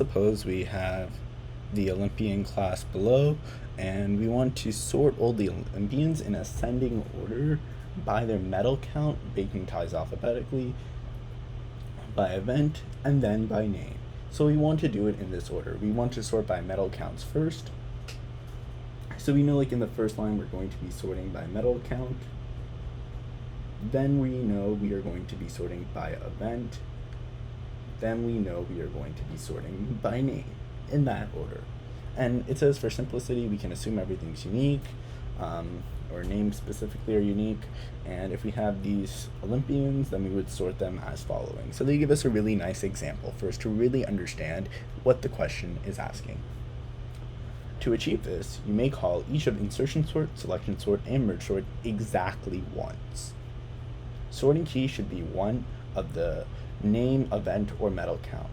Suppose we have the Olympian class below, and we want to sort all the Olympians in ascending order by their medal count, breaking ties alphabetically, by event, and then by name. So we want to do it in this order. We want to sort by medal counts first. So we know, like, in the first line we're going to be sorting by medal count. Then we know we are going to be sorting by event. Then we know we are going to be sorting by name, in that order. And it says for simplicity we can assume everything's unique, or names specifically are unique, and if we have these Olympians, then we would sort them as following. So they give us a really nice example for us to really understand what the question is asking. To achieve this, you may call each of insertion sort, selection sort, and merge sort exactly once. Sorting key should be one of the name, event, or medal count.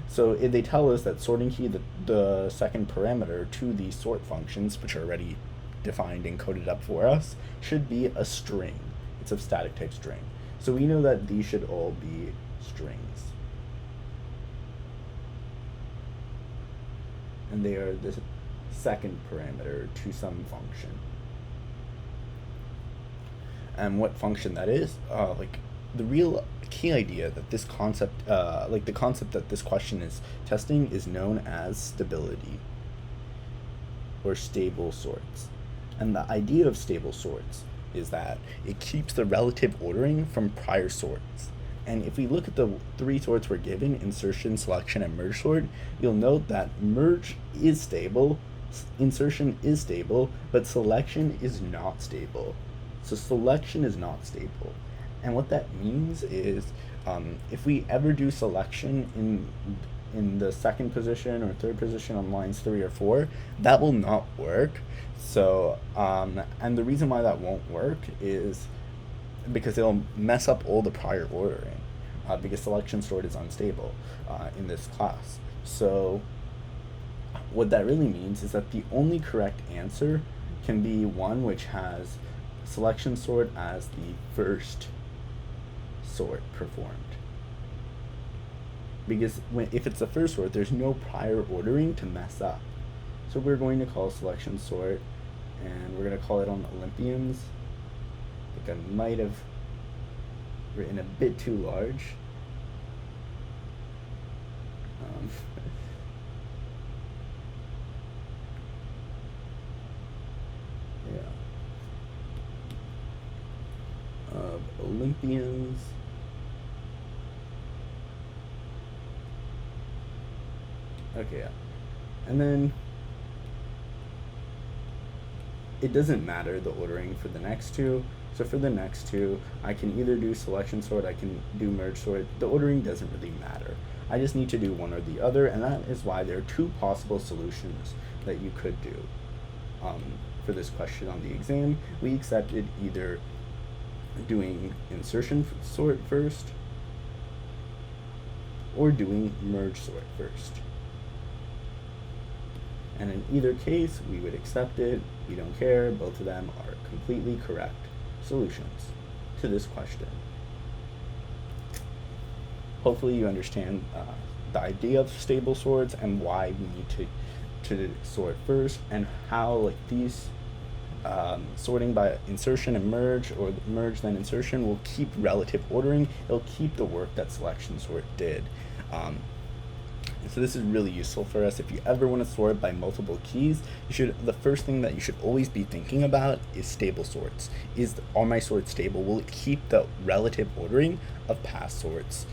So if they tell us that sorting key, the second parameter to these sort functions, which are already defined and coded up for us, should be a string. It's of static type string. So we know that these should all be strings. And they are the second parameter to some function. And what function that is, the real key idea that this concept, the concept that this question is testing, is known as stability, or stable sorts. And the idea of stable sorts is that it keeps the relative ordering from prior sorts. And if we look at the three sorts we're given, insertion, selection, and merge sort, you'll note that merge is stable, insertion is stable, but selection is not stable. So selection is not stable. And what that means is, if we ever do selection in the second position or third position on lines 3 or 4, that will not work. So, and the reason why that won't work is because it'll mess up all the prior ordering, because selection sort is unstable in this class. So what that really means is that the only correct answer can be one which has selection sort as the first sort performed. Because if it's the first sort, there's no prior ordering to mess up. So we're going to call selection sort, and we're going to call it on Olympians. I think I might have written a bit too large. Of Olympians. Okay, yeah. And then it doesn't matter the ordering for the next two. So for the next two, I can either do selection sort, I can do merge sort. The ordering doesn't really matter. I just need to do one or the other, and that is why there are two possible solutions that you could do for this question on the exam. We accepted either doing insertion sort first or doing merge sort first. And in either case, we would accept it. We don't care. Both of them are completely correct solutions to this question. Hopefully you understand the idea of stable sorts and why we need to sort first, and how these sorting by insertion and merge, or merge then insertion, will keep relative ordering. It'll keep the work that selection sort did. So this is really useful for us. If you ever want to sort by multiple keys, the first thing that you should always be thinking about is stable sorts. Are my sorts stable? Will it keep the relative ordering of past sorts